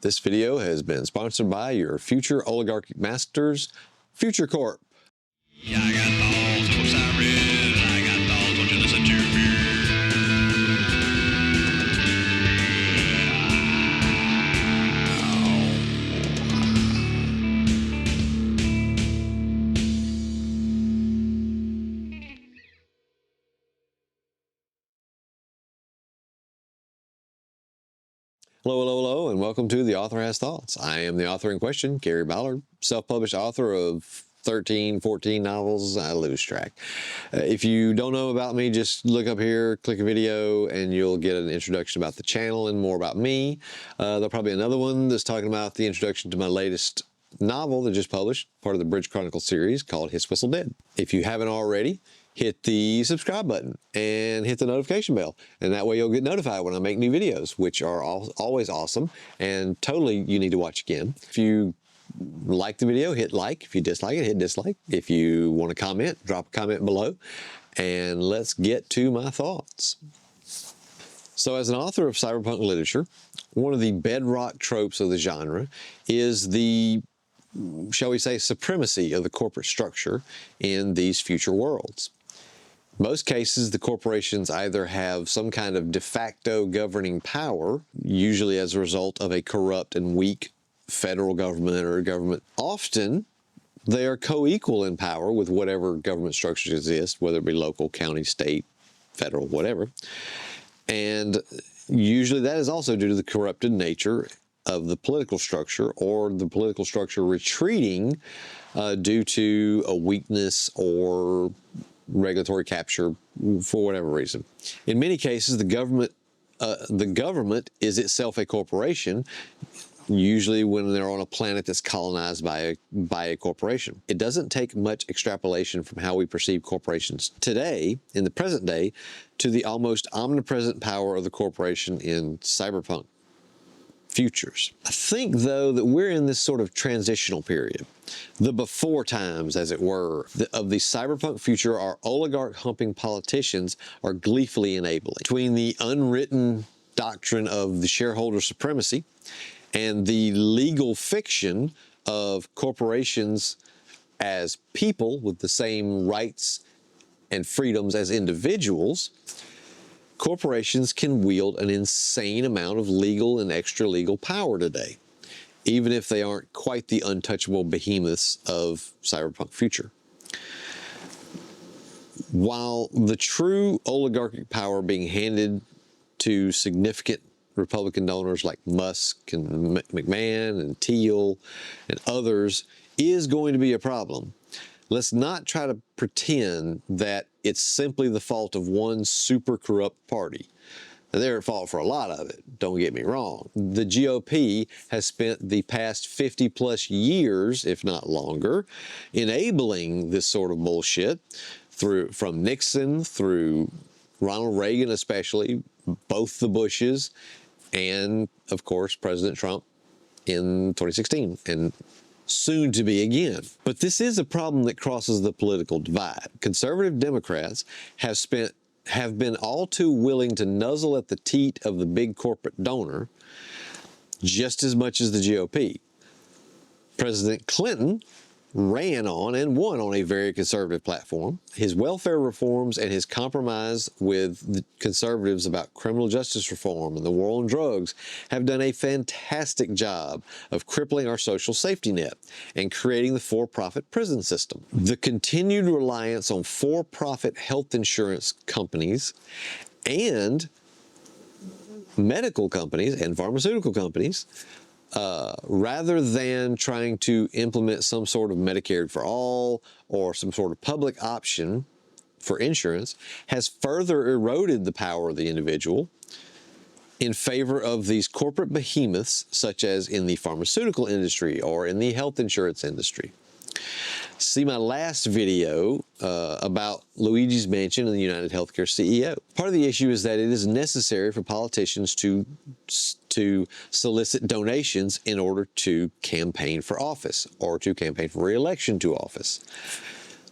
This video has been sponsored by your future oligarchic masters, Future Corp. Yeah, I got balls, what's I read? I got balls, won't you listen to me? Hello, hello, hello, and welcome to The Author Has Thoughts. I am the author in question, Gary Ballard, self-published author of 13, 14 novels. I lose track. If you don't know about me, just look up here, click a video, and you'll get an introduction about the channel and more about me. There'll probably be another one that's talking about the introduction to my latest novel that just published, part of the Bridge Chronicles series called Hiss Whistle Dead. If you haven't already, hit the subscribe button and hit the notification bell. And that way you'll get notified when I make new videos, which are always awesome and totally you need to watch again. If you like the video, hit like. If you dislike it, hit dislike. If you want to comment, drop a comment below. And let's get to my thoughts. So as an author of cyberpunk literature, one of the bedrock tropes of the genre is the, shall we say, supremacy of the corporate structure in these future worlds. Most cases, the corporations either have some kind of de facto governing power, usually as a result of a corrupt and weak federal government or government. Often, they are co-equal in power with whatever government structures exist, whether it be local, county, state, federal, whatever. And usually that is also due to the corrupted nature of the political structure, or the political structure retreating due to a weakness or regulatory capture for whatever reason. In many cases, the government is itself a corporation, usually when they're on a planet that's colonized by a corporation. It doesn't take much extrapolation from how we perceive corporations today, in the present day, to the almost omnipresent power of the corporation in cyberpunk futures. I think, though, that we're in this sort of transitional period. The before times, as it were, of the cyberpunk future, our oligarch-humping politicians are gleefully enabling. Between the unwritten doctrine of the shareholder supremacy and the legal fiction of corporations as people with the same rights and freedoms as individuals, corporations can wield an insane amount of legal and extra-legal power today, even if they aren't quite the untouchable behemoths of cyberpunk future. While the true oligarchic power being handed to significant Republican donors like Musk and McMahon and Thiel and others is going to be a problem, let's not try to pretend that it's simply the fault of one super corrupt party. Now, they're at fault for a lot of it, don't get me wrong. The GOP has spent the past 50 plus years, if not longer, enabling this sort of bullshit from Nixon through Ronald Reagan especially, both the Bushes, and of course President Trump in 2016 and soon to be again. But this is a problem that crosses the political divide. Conservative Democrats have been all too willing to nuzzle at the teat of the big corporate donor just as much as the GOP. President Clinton ran on and won on a very conservative platform. His welfare reforms and his compromise with the conservatives about criminal justice reform and the war on drugs have done a fantastic job of crippling our social safety net and creating the for-profit prison system. The continued reliance on for-profit health insurance companies and medical companies and pharmaceutical companies, rather than trying to implement some sort of Medicare for all or some sort of public option for insurance, has further eroded the power of the individual in favor of these corporate behemoths, such as in the pharmaceutical industry or in the health insurance industry. See my last video about Luigi's Mansion and the United Healthcare CEO. Part of the issue is that it is necessary for politicians to solicit donations in order to campaign for office or to campaign for re-election to office.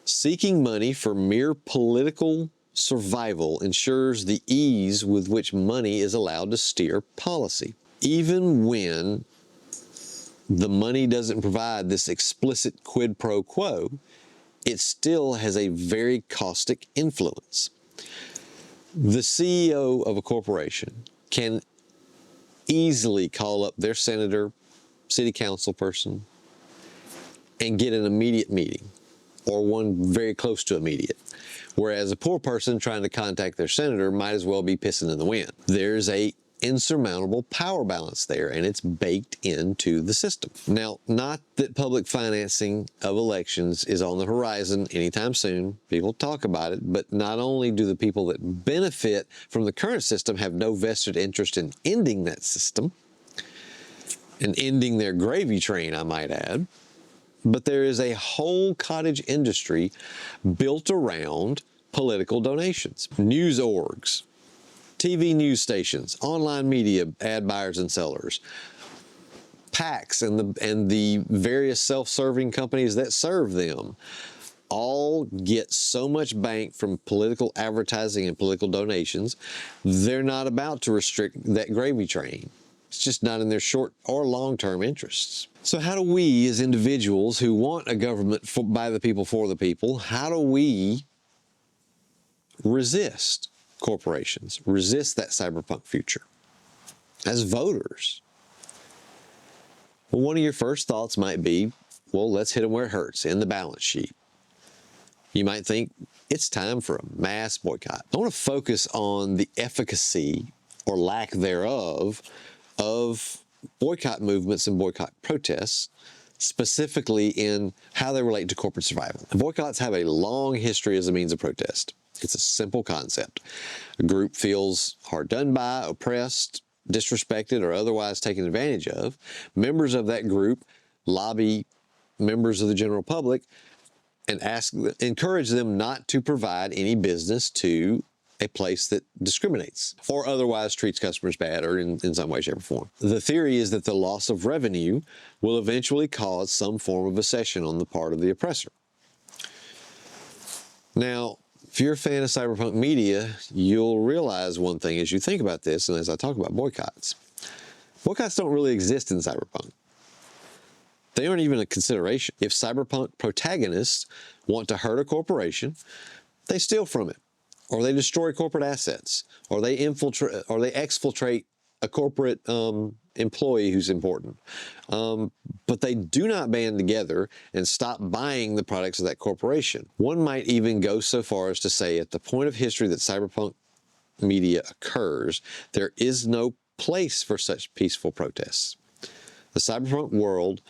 Seeking money for mere political survival ensures the ease with which money is allowed to steer policy. Even when the money doesn't provide this explicit quid pro quo, it still has a very caustic influence. The CEO of a corporation can easily call up their senator, city council person, and get an immediate meeting, or one very close to immediate. Whereas a poor person trying to contact their senator might as well be pissing in the wind. There's a insurmountable power balance there, and it's baked into the system. Now, not that public financing of elections is on the horizon anytime soon. People talk about it, but not only do the people that benefit from the current system have no vested interest in ending that system, and ending their gravy train, I might add, but there is a whole cottage industry built around political donations. News orgs, TV news stations, online media ad buyers and sellers, PACs and the various self-serving companies that serve them all get so much bank from political advertising and political donations, they're not about to restrict that gravy train. It's just not in their short or long-term interests. So how do we as individuals who want a government by the people, for the people, how do we resist corporations, resist that cyberpunk future as voters? Well, one of your first thoughts might be, well, let's hit them where it hurts, in the balance sheet. You might think it's time for a mass boycott. I want to focus on the efficacy or lack thereof of boycott movements and boycott protests, specifically in how they relate to corporate survival. Boycotts have a long history as a means of protest. It's a simple concept. A group feels hard done by, oppressed, disrespected, or otherwise taken advantage of. Members of that group lobby members of the general public and encourage them not to provide any business to a place that discriminates or otherwise treats customers bad or in some way, shape, or form. The theory is that the loss of revenue will eventually cause some form of a cession on the part of the oppressor. Now, if you're a fan of cyberpunk media, you'll realize one thing as you think about this and as I talk about boycotts. Boycotts don't really exist in cyberpunk. They aren't even a consideration. If cyberpunk protagonists want to hurt a corporation, they steal from it, or they destroy corporate assets, or they exfiltrate a corporate employee who's important. But they do not band together and stop buying the products of that corporation. One might even go so far as to say at the point of history that cyberpunk media occurs, there is no place for such peaceful protests. The cyberpunk world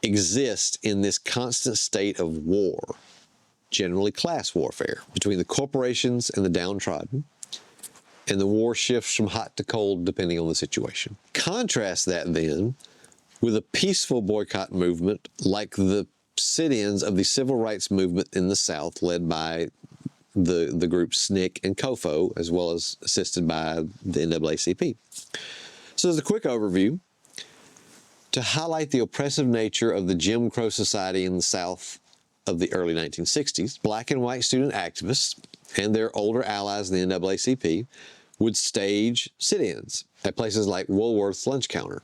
exists in this constant state of war, generally class warfare, between the corporations and the downtrodden, and the war shifts from hot to cold depending on the situation. Contrast that then with a peaceful boycott movement like the sit-ins of the civil rights movement in the South, led by the groups SNCC and COFO, as well as assisted by the NAACP. So as a quick overview, to highlight the oppressive nature of the Jim Crow society in the South of the early 1960s, black and white student activists and their older allies in the NAACP would stage sit-ins at places like Woolworth's lunch counter.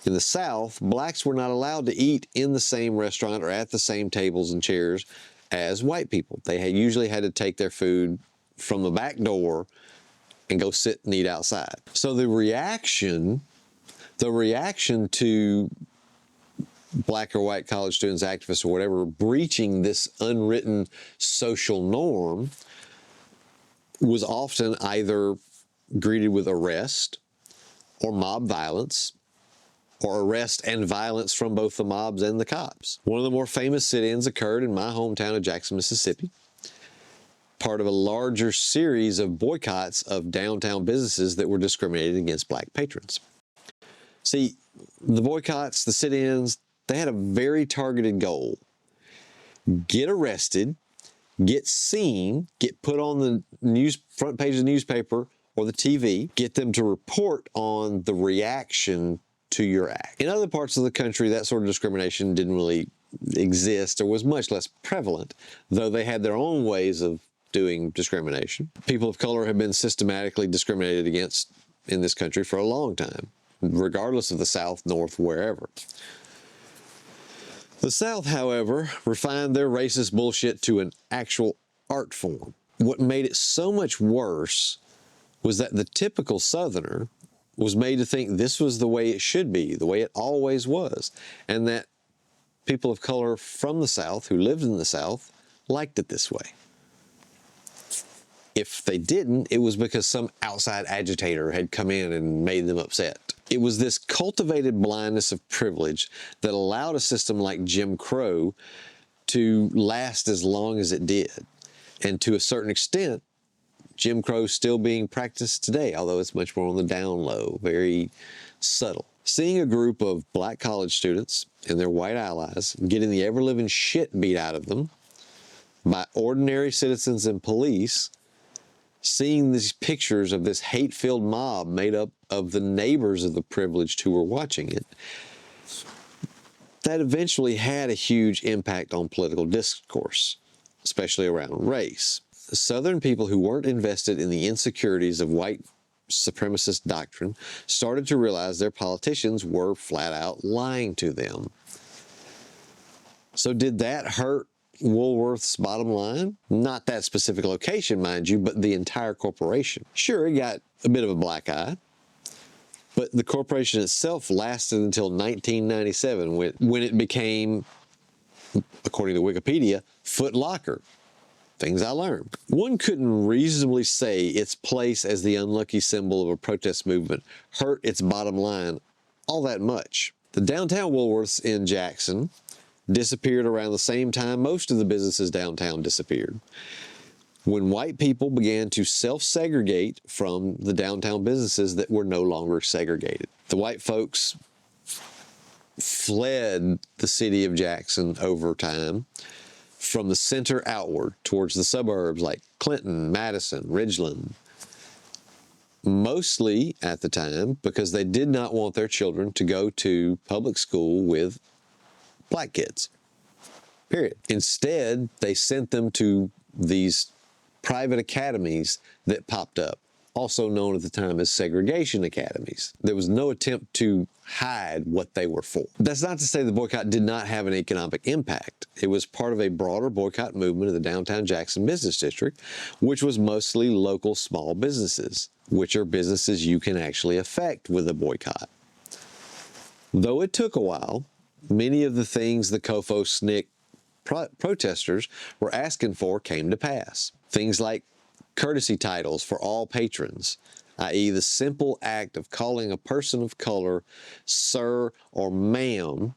In the South, blacks were not allowed to eat in the same restaurant or at the same tables and chairs as white people. They usually had to take their food from the back door and go sit and eat outside. So the reaction to black or white college students, activists, or whatever, breaching this unwritten social norm was often either greeted with arrest or mob violence, or arrest and violence from both the mobs and the cops. One of the more famous sit-ins occurred in my hometown of Jackson, Mississippi, part of a larger series of boycotts of downtown businesses that were discriminated against black patrons. See, the boycotts, the sit-ins, they had a very targeted goal. Get arrested, get seen, get put on the front page of the newspaper or the TV, get them to report on the reaction to your act. In other parts of the country, that sort of discrimination didn't really exist or was much less prevalent, though they had their own ways of doing discrimination. People of color have been systematically discriminated against in this country for a long time. regardless of the South, North, wherever. The South, however, refined their racist bullshit to an actual art form. What made it so much worse was that the typical Southerner was made to think this was the way it should be, the way it always was, and that people of color from the South who lived in the South liked it this way. If they didn't, it was because some outside agitator had come in and made them upset. It was this cultivated blindness of privilege that allowed a system like Jim Crow to last as long as it did. And to a certain extent, Jim Crow is still being practiced today, although it's much more on the down low, very subtle. Seeing a group of black college students and their white allies getting the ever-living shit beat out of them by ordinary citizens and police, seeing these pictures of this hate-filled mob made up of the neighbors of the privileged who were watching it, that eventually had a huge impact on political discourse, especially around race. Southern people who weren't invested in the insecurities of white supremacist doctrine started to realize their politicians were flat out lying to them. So did that hurt Woolworth's bottom line? Not that specific location, mind you, but the entire corporation. Sure, it got a bit of a black eye, but the corporation itself lasted until 1997 when it became, according to Wikipedia, Foot Locker. Things I learned. One couldn't reasonably say its place as the unlucky symbol of a protest movement hurt its bottom line all that much. The downtown Woolworths in Jackson disappeared around the same time most of the businesses downtown disappeared, when white people began to self-segregate from the downtown businesses that were no longer segregated. The white folks fled the city of Jackson over time, from the center outward towards the suburbs like Clinton, Madison, Ridgeland, mostly at the time because they did not want their children to go to public school with black kids, period. Instead, they sent them to these private academies that popped up, also known at the time as segregation academies. There was no attempt to hide what they were for. That's not to say the boycott did not have an economic impact. It was part of a broader boycott movement of the downtown Jackson business district, which was mostly local small businesses, which are businesses you can actually affect with a boycott. Though it took a while, many of the things the COFO SNCC protesters were asking for came to pass. Things like courtesy titles for all patrons, i.e. the simple act of calling a person of color sir or ma'am,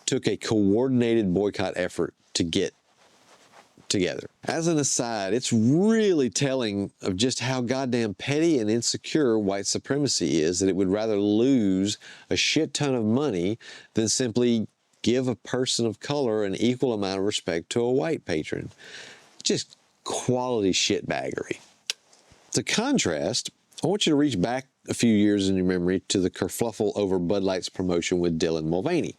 took a coordinated boycott effort to get together. As an aside, it's really telling of just how goddamn petty and insecure white supremacy is that it would rather lose a shit ton of money than simply give a person of color an equal amount of respect to a white patron. Just quality shitbaggery. To contrast, I want you to reach back a few years in your memory to the kerfluffle over Bud Light's promotion with Dylan Mulvaney.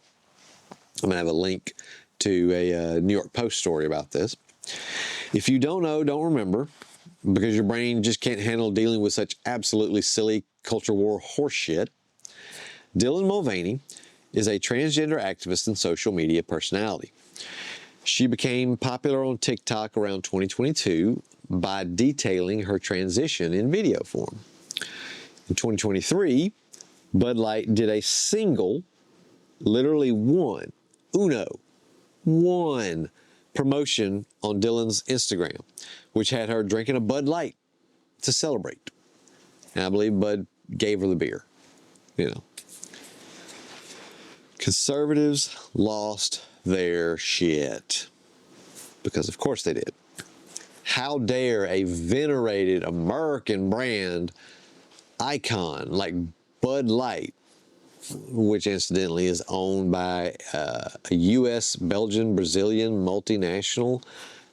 I'm going to have a link to a New York Post story about this. If you don't know, don't remember, because your brain just can't handle dealing with such absolutely silly culture war horseshit. Dylan Mulvaney is a transgender activist and social media personality. She became popular on TikTok around 2022 by detailing her transition in video form. In 2023, Bud Light did a single, literally one promotion on Dylan's Instagram, which had her drinking a Bud Light to celebrate. And I believe Bud gave her the beer, you know. Conservatives lost their shit. Because of course they did. How dare a venerated American brand icon like Bud Light, which incidentally is owned by a U.S., Belgian, Brazilian multinational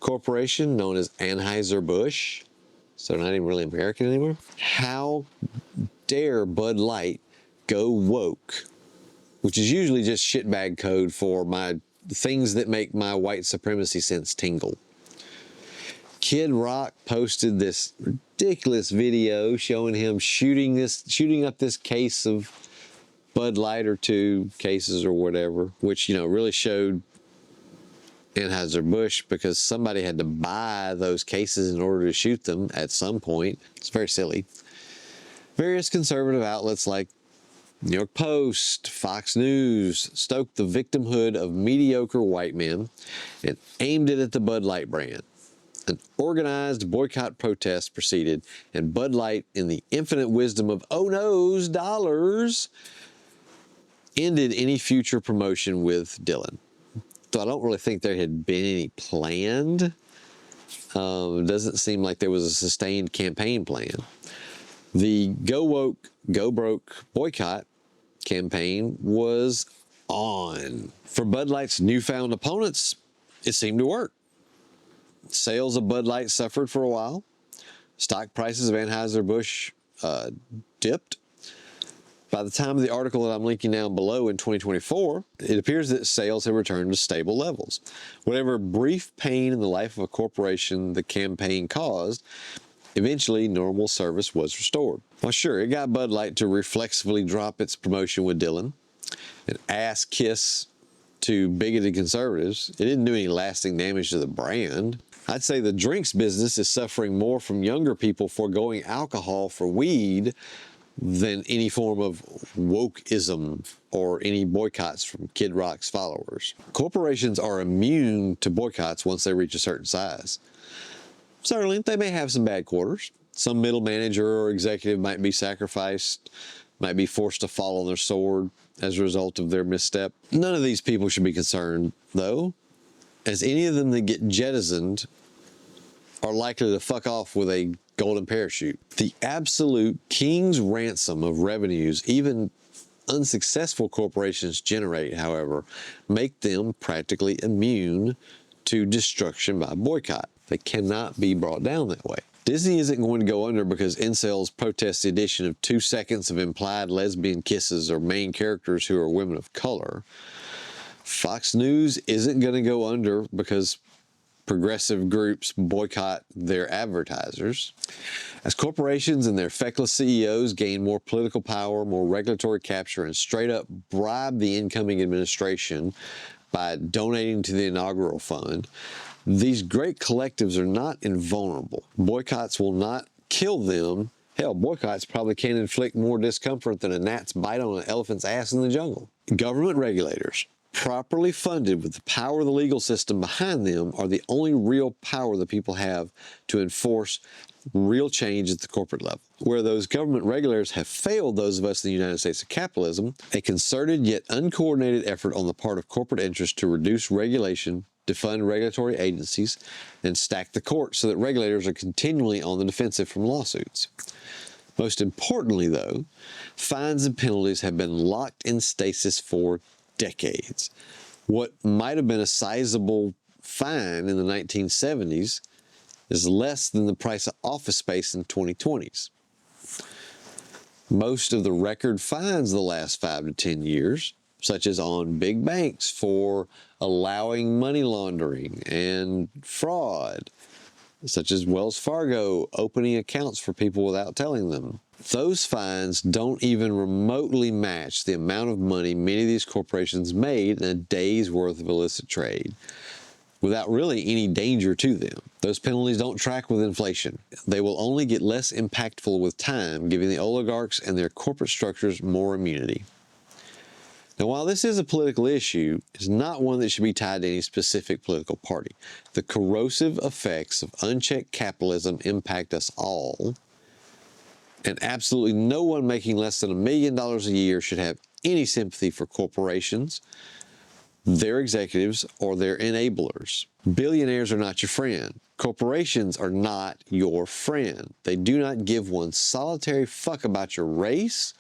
corporation known as Anheuser-Busch, so they're not even really American anymore. How dare Bud Light go woke, which is usually just shitbag code for my things that make my white supremacy sense tingle. Kid Rock posted this ridiculous video showing him shooting up this case of Bud Light or two cases or whatever, which, really showed Anheuser-Busch because somebody had to buy those cases in order to shoot them at some point. It's very silly. Various conservative outlets like New York Post, Fox News stoked the victimhood of mediocre white men and aimed it at the Bud Light brand. An organized boycott protest proceeded, and Bud Light, in the infinite wisdom of oh no's dollars, ended any future promotion with Dylan. So I don't really think there had been any planned. It doesn't seem like there was a sustained campaign plan. The Go Woke, Go Broke boycott campaign was on. For Bud Light's newfound opponents, it seemed to work. Sales of Bud Light suffered for a while. Stock prices of Anheuser-Busch dipped. By the time of the article that I'm linking down below in 2024, it appears that sales have returned to stable levels. Whatever brief pain in the life of a corporation the campaign caused, eventually normal service was restored. Well, sure, it got Bud Light to reflexively drop its promotion with Dylan, an ass kiss to bigoted conservatives. It didn't do any lasting damage to the brand. I'd say the drinks business is suffering more from younger people foregoing alcohol for weed than any form of wokeism or any boycotts from Kid Rock's followers. Corporations are immune to boycotts once they reach a certain size. Certainly, they may have some bad quarters. Some middle manager or executive might be sacrificed, might be forced to fall on their sword as a result of their misstep. None of these people should be concerned, though, as any of them that get jettisoned are likely to fuck off with a golden parachute. The absolute king's ransom of revenues even unsuccessful corporations generate, however, make them practically immune to destruction by boycott. They cannot be brought down that way. Disney isn't going to go under because incels protest the addition of 2 seconds of implied lesbian kisses or main characters who are women of color. Fox News isn't going to go under because progressive groups boycott their advertisers. As corporations and their feckless CEOs gain more political power, more regulatory capture, and straight up bribe the incoming administration by donating to the inaugural fund, these great collectives are not invulnerable. Boycotts will not kill them. Hell, boycotts probably can inflict more discomfort than a gnat's bite on an elephant's ass in the jungle. Government regulators, properly funded with the power of the legal system behind them, are the only real power the people have to enforce real change at the corporate level. Where those government regulators have failed those of us in the United States of capitalism, a concerted yet uncoordinated effort on the part of corporate interests to reduce regulation, defund regulatory agencies, and stack the courts so that regulators are continually on the defensive from lawsuits. Most importantly, though, fines and penalties have been locked in stasis for decades. What might have been a sizable fine in the 1970s is less than the price of office space in the 2020s. Most of the record fines the last 5 to 10 years, such as on big banks for allowing money laundering and fraud, such as Wells Fargo opening accounts for people without telling them. Those fines don't even remotely match the amount of money many of these corporations made in a day's worth of illicit trade, without really any danger to them. Those penalties don't track with inflation. They will only get less impactful with time, giving the oligarchs and their corporate structures more immunity. Now, while this is a political issue, it's not one that should be tied to any specific political party. The corrosive effects of unchecked capitalism impact us all, and absolutely no one making less than $1 million a year should have any sympathy for corporations, their executives, or their enablers. Billionaires are not your friend. Corporations are not your friend. They do not give one solitary fuck about your race,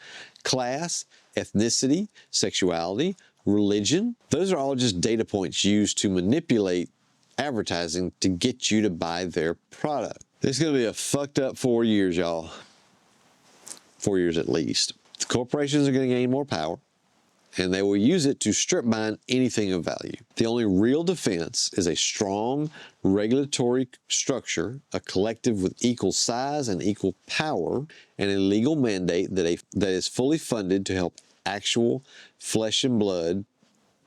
class, ethnicity, sexuality, religion. Those are all just data points used to manipulate advertising to get you to buy their product. It's going to be a fucked up 4 years, y'all. 4 years at least. The corporations are going to gain more power. and they will use it to strip mine anything of value. The only real defense is a strong regulatory structure, a collective with equal size and equal power, and a legal mandate that is fully funded to help actual flesh and blood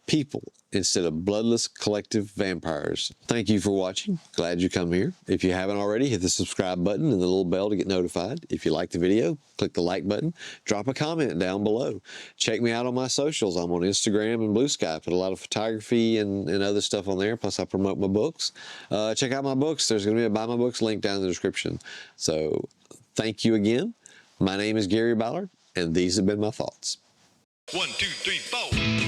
people instead of bloodless collective vampires. Thank you for watching. Glad you come here. If you haven't already, hit the subscribe button and the little bell to get notified. If you like the video, click the like button. Drop a comment down below. Check me out on my socials. I'm on Instagram and Blue Sky. I put a lot of photography and other stuff on there. Plus I promote my books. Check out my books. There's going to be a buy my books link down in the description. So thank you again. My name is Gary Ballard, and these have been my thoughts. 1, 2, 3, 4.